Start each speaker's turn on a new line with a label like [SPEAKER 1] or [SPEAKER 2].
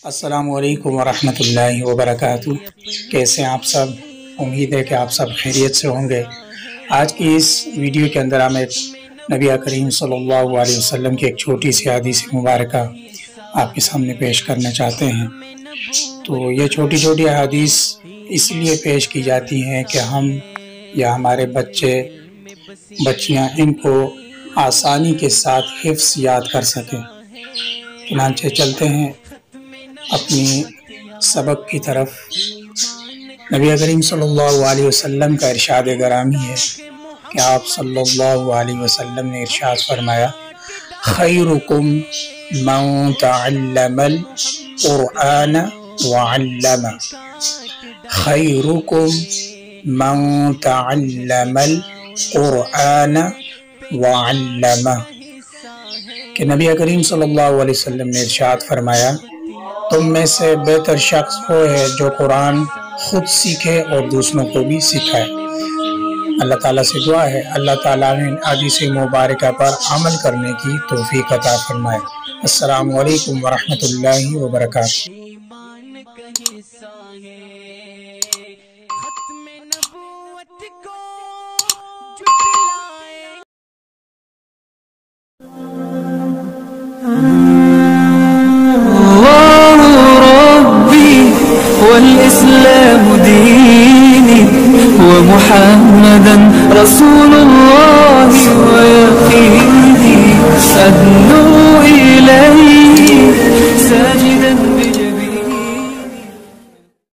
[SPEAKER 1] السلام علیکم ورحمۃ اللہ وبرکاتہ۔ کیسے ہیں آپ سب؟ امید ہے کہ آپ سب خیریت سے ہوں گے۔ آج کی اس ویڈیو کے اندر ہم ایک نبی کریم صلی اللہ علیہ وسلم کی ایک چھوٹی سی حدیث مبارکہ آپ کے سامنے پیش کرنا چاہتے ہیں۔ تو یہ چھوٹی چھوٹی حدیث اس لیے پیش کی جاتی ہیں کہ ہم یا ہمارے بچیاں ان کو آسانی کے ساتھ حفظ یاد کر سکیں۔ چنانچہ چلتے ہیں اپنی سبق کی طرف۔ نبی کریم صلی اللہ علیہ وسلم کا ارشاد گرامی ہے کہ آپ صلی اللہ علیہ وسلم نے ارشاد فرمایا، خیرکم من تعلم القرآن وعلمہ، خیرکم من تعلم القرآن وعلمہ، کہ نبی کریم صلی اللہ علیہ وسلم نے ارشاد فرمایا، تم میں سے بہتر شخص وہ ہے جو قرآن خود سیکھے اور دوسروں کو بھی سکھائے۔ اللہ تعالیٰ سے دعا ہے اللہ تعالیٰ نے حدیث مبارکہ پر عمل کرنے کی توفیق عطا فرمائے۔ السلام علیکم ورحمۃ اللہ وبرکاتہ۔
[SPEAKER 2] والإسلام ديني ومحمدا رسول الله